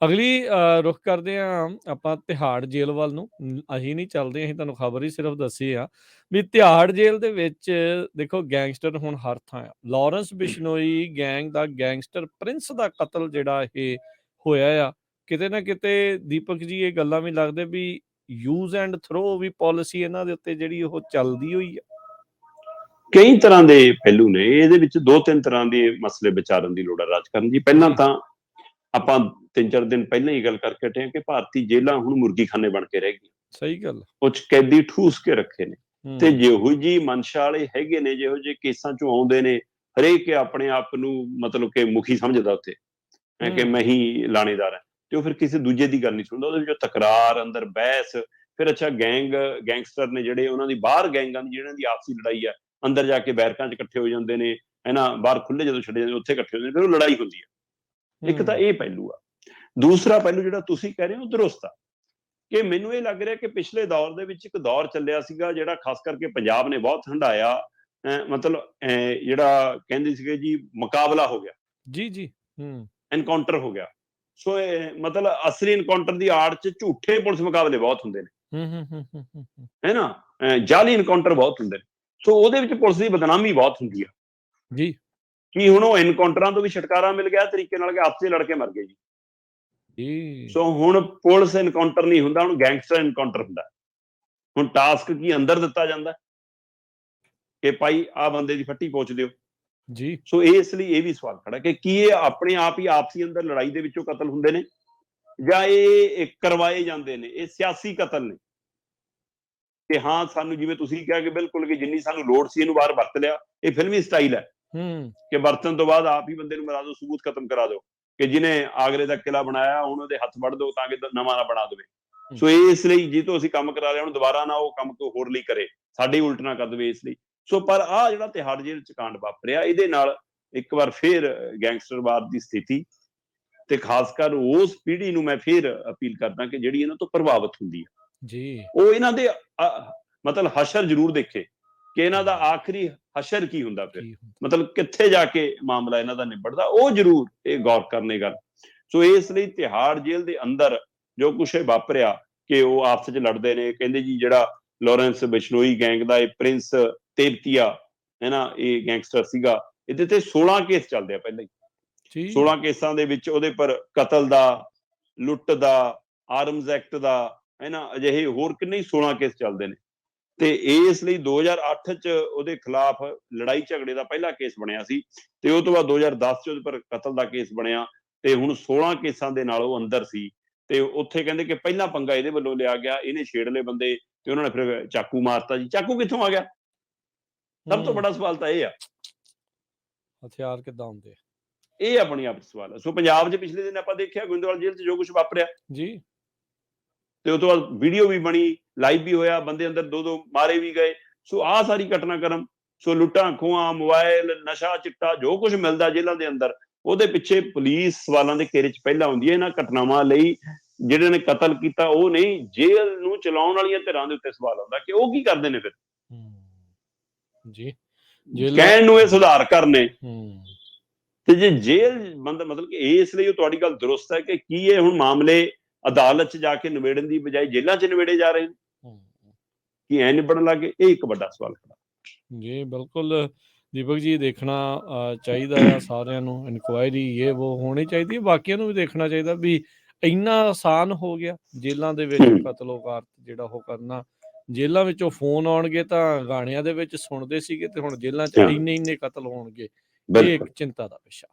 ਅਗਲੀ ਰੁਖ ਕਰਦੇ ਹਾਂ ਆਪਾਂ ਤਿਹਾੜ ਜੇਲ੍ਹ ਵੱਲ ਨੂੰ। ਅਸੀਂ ਨਹੀਂ ਚੱਲਦੇ, ਅਸੀਂ ਤੁਹਾਨੂੰ ਖਬਰ ਹੀ ਸਿਰਫ ਦੱਸੀ ਆ ਵੀ ਤਿਹਾੜ ਜੇਲ੍ਹ ਦੇ ਵਿੱਚ ਦੇਖੋ ਗੈਂਗਸਟਰ ਹੁਣ ਹਰ ਥਾਂ ਆ। ਲਾਰੈਂਸ ਬਿਸ਼ਨੋਈ ਗੈਂਗ ਦਾ ਗੈਂਗਸਟਰ ਪ੍ਰਿੰਸ ਦਾ ਕਤਲ ਜਿਹੜਾ ਇਹ ਹੋਇਆ ਆ, ਕਿਤੇ ਨਾ ਕਿਤੇ ਦੀਪਕ ਜੀ ਇਹ ਗੱਲਾਂ ਵੀ ਲੱਗਦੇ ਵੀ ਯੂਜ਼ ਐਂਡ ਥਰੋ ਵੀ ਪਾਲਿਸੀ ਇਹਨਾਂ ਦੇ ਉੱਤੇ ਜਿਹੜੀ ਉਹ ਚੱਲਦੀ ਹੋਈ ਆ। ਕਈ ਤਰ੍ਹਾਂ ਦੇ ਪਹਿਲੂ ਨੇ ਇਹਦੇ ਵਿੱਚ, ਦੋ ਤਿੰਨ ਤਰ੍ਹਾਂ ਦੇ ਮਸਲੇ ਵਿਚਾਰਨ ਦੀ ਲੋੜ ਹੈ ਰਾਜਕਰਨ ਜੀ। ਪਹਿਲਾਂ ਤਾਂ ਆਪਾਂ 3-4 ਦਿਨ ਪਹਿਲਾਂ ਹੀ ਗੱਲ ਕਰਕੇ ਹਟੇ ਕਿ ਭਾਰਤੀ ਜੇਲ੍ਹਾਂ ਹੁਣ ਮੁਰਗੀਖਾਨੇ ਬਣ ਕੇ ਰਹਿ ਗਈਆਂ। ਸਹੀ ਗੱਲ। ਕੁਝ ਕੈਦੀ ਠੂਸ ਕੇ ਰੱਖੇ ਨੇ ਤੇ ਜਿਹੋ ਜੀ ਮਨਸ਼ਾ ਵਾਲੇ ਹੈਗੇ ਨੇ, ਜਿਹੋ ਜਿਹੇ ਕੇਸਾਂ ਚੋਂ ਆਉਂਦੇ ਨੇ, ਹਰੇਕ ਆਪਣੇ ਆਪ ਨੂੰ ਮਤਲਬ ਕਿ ਮੁਖੀ ਸਮਝਦਾ ਉੱਥੇ ਕਿ ਮੈਂ ਹੀ ਲਾਣੇਦਾਰ ਹਾਂ, ਤੇ ਉਹ ਫਿਰ ਕਿਸੇ ਦੂਜੇ ਦੀ ਗੱਲ ਨਹੀਂ ਸੁਣਦਾ। ਉਹਦੇ ਵਿੱਚ ਤਕਰਾਰ, ਅੰਦਰ ਬਹਿਸ, ਫਿਰ ਅੱਛਾ ਗੈਂਗਸਟਰ ਨੇ ਜਿਹੜੇ, ਉਹਨਾਂ ਦੀ ਬਾਹਰ ਗੈਂਗਾਂ ਦੀ ਜਿਹਨਾਂ ਦੀ ਆਪਸੀ ਲੜਾਈ ਹੈ, ਅੰਦਰ ਜਾ ਕੇ ਬੈਰਕਾਂ 'ਚ ਇਕੱਠੇ ਹੋ ਜਾਂਦੇ ਨੇ, ਬਾਹਰ ਖੁੱਲੇ ਜਦੋਂ ਛੱਡੇ ਜਾਂਦੇ ਉੱਥੇ ਇਕੱਠੇ ਹੋ ਜਾਂਦੇ, ਫਿਰ ਉਹ ਲੜਾਈ ਹੁੰਦੀ ਹੈ। ਇੱਕ ਤਾਂ ਇਹ ਪਹਿਲੂ ਆ। ਦੂਸਰਾ ਪਹਿਲੂ ਜਿਹੜਾ ਤੁਸੀਂ ਕਹਿ ਰਹੇ ਹੋ ਦਰੁਸਤ ਆ, ਕਿ ਮੈਨੂੰ ਇਹ ਲੱਗ ਰਿਹਾ ਕਿ ਪਿਛਲੇ ਦੌਰ ਦੇ ਵਿੱਚ ਇੱਕ ਦੌਰ ਚੱਲਿਆ ਸੀਗਾ ਜਿਹੜਾ ਖਾਸ ਕਰਕੇ ਪੰਜਾਬ ਨੇ ਬਹੁਤ ਹੰਢਾਇਆ, ਮਤਲਬ ਜਿਹੜਾ ਕਹਿੰਦੇ ਸੀਗੇ ਜੀ ਮੁਕਾਬਲਾ ਹੋ ਗਿਆ, ਜੀ ਐਨਕਾਊਂਟਰ ਹੋ ਗਿਆ। ਸੋ ਮਤਲਬ ਅਸਲੀ ਐਨਕਾਊਂਟਰ ਦੀ ਆੜ 'ਚ ਝੂਠੇ ਪੁਲਿਸ ਮੁਕਾਬਲੇ ਬਹੁਤ ਹੁੰਦੇ ਨੇ, ਹੈ ਨਾ, ਜਾਲੀ ਐਨਕਾਊਂਟਰ ਬਹੁਤ ਹੁੰਦੇ ਨੇ। ਸੋ ਉਹਦੇ ਵਿੱਚ ਪੁਲਿਸ ਦੀ ਬਦਨਾਮੀ ਬਹੁਤ ਹੁੰਦੀ ਆ ਜੀ। ਕਿ ਹੁਣ ਉਹ ਐਨਕਾਊਂਟਰਾਂ ਤੋਂ ਵੀ ਛੁਟਕਾਰਾ ਮਿਲ ਗਿਆ ਤਰੀਕੇ ਨਾਲ ਕਿ ਆਪਸੇ ਲੜ ਕੇ ਮਰ ਗਏ ਜੀ। ਸੋ ਹੁਣ ਪੁਲਿਸ ਐਨਕਾਊਂਟਰ ਨਹੀਂ ਹੁੰਦਾ, ਹੁਣ ਗੈਂਗਸਟਰ ਐਨਕਾਊਂਟਰ ਹੁੰਦਾ। ਹੁਣ ਟਾਸਕ ਕੀ ਅੰਦਰ ਦਿੱਤਾ ਜਾਂਦਾ ਕਿ ਭਾਈ ਆਹ ਬੰਦੇ ਦੀ ਫੱਟੀ ਪੋਚ ਦਿਓ ਜੀ। ਸੋ ਇਸ ਲਈ ਇਹ ਵੀ ਸਵਾਲ ਖੜਾ ਕਿ ਕੀ ਇਹ ਆਪਣੇ ਆਪ ਹੀ ਆਪਸੀ ਅੰਦਰ ਲੜਾਈ ਦੇ ਵਿੱਚੋਂ ਕਤਲ ਹੁੰਦੇ ਨੇ, ਜਾਂ ਇਹ ਕਰਵਾਏ ਜਾਂਦੇ ਨੇ, ਇਹ ਸਿਆਸੀ ਕਤਲ ਨੇ। ਕਿ ਹਾਂ, ਸਾਨੂੰ ਜਿਵੇਂ ਤੁਸੀਂ ਕਿਹਾ ਕਿ ਬਿਲਕੁਲ ਕਿ ਜਿੰਨੀ ਸਾਨੂੰ ਲੋੜ ਸੀ ਇਹਨੂੰ ਬਾਹਰ ਵਰਤ ਲਿਆ, ਇਹ ਫਿਲਮੀ ਸਟਾਈਲ ਹੈ ਕਿ ਵਰਤਣ ਤੋਂ ਬਾਅਦ ਆਪ ਹੀ ਬੰਦੇ ਨੂੰ ਮਰਾ ਦਿਓ, ਸਬੂਤ ਖਤਮ ਕਰਾ ਦਿਓ, ਕਿ ਜਿਹਨੇ ਆਗਰੇ ਦਾ ਕਿਲਾ ਬਣਾਇਆ ਉਹਨਾਂ ਦੇ ਹੱਥ ਵੱਢ ਦਿਓ ਤਾਂ ਕਿ ਨਵਾਂ ਨਾ ਬਣਾ ਦੇਵੇ। ਸੋ ਇਸ ਲਈ ਜੇ ਤੋਂ ਅਸੀਂ ਕੰਮ ਕਰਾ ਲਿਆ, ਹੁਣ ਦੁਬਾਰਾ ਨਾ ਉਹ ਕੰਮ ਕੋਈ ਹੋਰ ਲਈ ਕਰੇ, ਸਾਡੇ ਉਲਟ ਨਾ ਕਰ ਦੇਵੇ, ਇਸ ਲਈ। ਸੋ ਪਰ ਆਹ ਜਿਹੜਾ ਤਿਹਾੜ ਜੇਲ੍ਹ 'ਚ ਕਾਂਡ ਵਾਪਰਿਆ, ਇਹਦੇ ਨਾਲ ਇੱਕ ਵਾਰ ਫੇਰ ਗੈਂਗਸਟਰਵਾਦ ਦੀ ਸਥਿਤੀ, ਤੇ ਖਾਸ ਕਰ ਉਸ ਪੀੜ੍ਹੀ ਨੂੰ ਮੈਂ ਫੇਰ ਅਪੀਲ ਕਰਦਾ ਕਿ ਜਿਹੜੀ ਇਹਨਾਂ ਤੋਂ ਪ੍ਰਭਾਵਿਤ ਹੁੰਦੀ ਹੈ ਜੀ, ਉਹ ਇਹਨਾਂ ਦੇ ਮਤਲਬ ਹਸ਼ਰ ਜ਼ਰੂਰ ਦੇਖੇ ਕਿ ਇਹਨਾਂ ਦਾ ਆਖਰੀ ਹਸ਼ਰ ਕੀ ਹੁੰਦਾ, ਫਿਰ ਮਤਲਬ ਕਿੱਥੇ ਜਾ ਕੇ ਮਾਮਲਾ ਇਹਨਾਂ ਦਾ ਨਿਬੜਦਾ, ਉਹ ਜ਼ਰੂਰ ਇਹ ਗੌਰ ਕਰਨੇ ਗੱਲ। ਸੋ ਇਸ ਲਈ ਤਿਹਾੜ ਜੇਲ੍ਹ ਦੇ ਅੰਦਰ ਜੋ ਕੁਛ ਵਾਪਰਿਆ ਕਿ ਉਹ ਆਪਸ 'ਚ ਲੜਦੇ ਨੇ, ਕਹਿੰਦੇ ਜੀ ਜਿਹੜਾ ਲਾਰੈਂਸ ਬਿਸ਼ਨੋਈ ਗੈਂਗ ਦਾ ਇਹ ਪ੍ਰਿੰਸ ਤੇਵਤੀਆ ਹੈ ਨਾ, ਇਹ ਗੈਂਗਸਟਰ ਸੀਗਾ, ਇਹਦੇ ਤੇ 16 ਕੇਸ ਚੱਲਦੇ ਆ ਪਹਿਲਾਂ ਹੀ। 16 ਕੇਸਾਂ ਦੇ ਵਿੱਚ ਉਹਦੇ ਪਰ ਕਤਲ ਦਾ, ਲੁੱਟ ਦਾ, ਆਰਮਜ਼ ਐਕਟ ਦਾ, ਹੈ ਨਾ, ਅਜਿਹੇ ਹੋਰ ਕਿੰਨੇ 16 ਕੇਸ ਚੱਲਦੇ ਨੇ। ਤੇ ਇਸ ਲਈ 2008 'ਚ ਉਹਦੇ ਖਿਲਾਫ ਲੜਾਈ ਝਗੜੇ ਦਾ ਪਹਿਲਾ ਕੇਸ ਬਣਿਆ ਸੀ, ਤੇ ਉਹ ਤੋਂ ਬਾਅਦ 2010 'ਚ ਉਹਦੇ ਪਰ ਕਤਲ ਦਾ ਕੇਸ ਬਣਿਆ, ਤੇ ਹੁਣ 16 ਕੇਸਾਂ ਦੇ ਨਾਲ ਉਹ ਅੰਦਰ ਸੀ। ਤੇ ਉੱਥੇ ਕਹਿੰਦੇ ਕਿ ਪਹਿਲਾ ਪੰਗਾ ਇਹਦੇ ਵੱਲੋਂ ਲਿਆ ਗਿਆ, ਇਹਨੇ ਛੇੜ ਲਏ ਬੰਦੇ ਤੇ ਉਹਨਾਂ ਨੇ ਫਿਰ ਚਾਕੂ ਮਾਰਤਾ ਜੀ। ਚਾਕੂ ਕਿੱਥੋਂ ਆ ਗਿਆ? ਸਭ ਤੋਂ ਬੜਾ ਸਵਾਲ ਤਾਂ ਇਹ ਆ, ਹਥਿਆਰ ਕਿੱਦਾਂ ਹੁੰਦੇ, ਇਹ ਆਪਣੀ ਆਪ ਸਵਾਲ ਹੈ। ਸੋ ਪੰਜਾਬ 'ਚ ਪਿਛਲੇ ਦਿਨ ਆਪਾਂ ਦੇਖਿਆ ਗੋਇੰਦਵਾਲ ਜੇਲ੍ਹ 'ਚ ਜੋ ਕੁਝ ਵਾਪਰਿਆ ਜੀ, ਤੇ ਉਹ ਤੋਂ ਬਾਅਦ ਵੀਡੀਓ ਵੀ ਬਣੀ, ਲਾਈਵ ਵੀ ਹੋਇਆ, ਬੰਦੇ ਅੰਦਰ ਦੋ ਮਾਰੇ ਵੀ ਗਏ। ਸੋ ਆਹ ਸਾਰੀ ਘਟਨਾਕ੍ਰਮ, ਸੋ ਲੁੱਟਾਂ ਖੋਹਾਂ, ਮੋਬਾਈਲ, ਨਸ਼ਾ, ਚਿੱਟਾ, ਜੋ ਕੁਝ ਮਿਲਦਾ ਜੇਲ੍ਹਾਂ ਦੇ ਅੰਦਰ, ਉਹਦੇ ਪਿੱਛੇ ਪੁਲਿਸ ਸਵਾਲਾਂ ਦੇ ਘੇਰੇ 'ਚ ਪਹਿਲਾਂ ਆਉਂਦੀ ਹੈ। ਇਹਨਾਂ ਘਟਨਾਵਾਂ ਲਈ ਜਿਹੜੇ ਨੇ ਕਤਲ ਕੀਤਾ ਉਹ ਨਹੀਂ, ਜੇਲ੍ਹ ਨੂੰ ਚਲਾਉਣ ਵਾਲੀਆਂ ਧਿਰਾਂ ਦੇ ਉੱਤੇ ਸਵਾਲ ਆਉਂਦਾ ਕਿ ਉਹ ਕੀ ਕਰਦੇ ਨੇ ਫਿਰ ਜੀ। ਕਹਿਣ ਨੂੰ ਇਹ ਸੁਧਾਰ ਕਰਨੇ, ਤੇ ਜੇ ਜੇਲ੍ਹ ਮਤਲਬ ਕਿ ਇਸ ਲਈ ਉਹ ਤੁਹਾਡੀ ਗੱਲ ਦਰੁਸਤ ਹੈ ਕਿ ਕੀ ਇਹ ਹੁਣ ਮਾਮਲੇ ਅਦਾਲਤ 'ਚ ਜਾ ਕੇ ਨਿਬੇੜਨ ਦੀ ਬਜਾਏ ਜੇਲ੍ਹਾਂ 'ਚ ਨਿਬੇੜੇ ਜਾ ਰਹੇ ਨੇ, ਕੀ ਐ ਨਿਬੜਨ ਲੱਗੇ? ਇਹ ਇੱਕ ਵੱਡਾ ਸਵਾਲ ਖੜਾ ਜੀ। ਬਿਲਕੁਲ ਦੀਪਕ ਜੀ, ਦੇਖਣਾ ਚਾਹੀਦਾ ਆ ਸਾਰਿਆਂ ਨੂੰ, ਇਨਕੁਆਇਰੀ ਇਹ ਉਹ ਹੋਣੀ ਚਾਹੀਦੀ ਹੈ, ਬਾਕੀਆਂ ਨੂੰ ਵੀ ਦੇਖਣਾ ਚਾਹੀਦਾ ਵੀ ਇੰਨਾ ਆਸਾਨ ਹੋ ਗਿਆ ਜੇਲ੍ਹਾਂ ਦੇ ਵਿੱਚ ਕਤਲੋ ਗਾਰਤ ਜਿਹੜਾ ਉਹ ਕਰਨਾ। ਜੇਲ੍ਹਾਂ ਵਿੱਚੋਂ ਫੋਨ ਆਉਣਗੇ ਤਾਂ ਗਾਣਿਆਂ ਦੇ ਵਿੱਚ ਸੁਣਦੇ ਸੀਗੇ, ਤੇ ਹੁਣ ਜੇਲ੍ਹਾਂ 'ਚ ਇੰਨੇ ਕਤਲ ਹੋਣਗੇ, ਇਹ ਇੱਕ ਚਿੰਤਾ ਦਾ ਵਿਸ਼ਾ।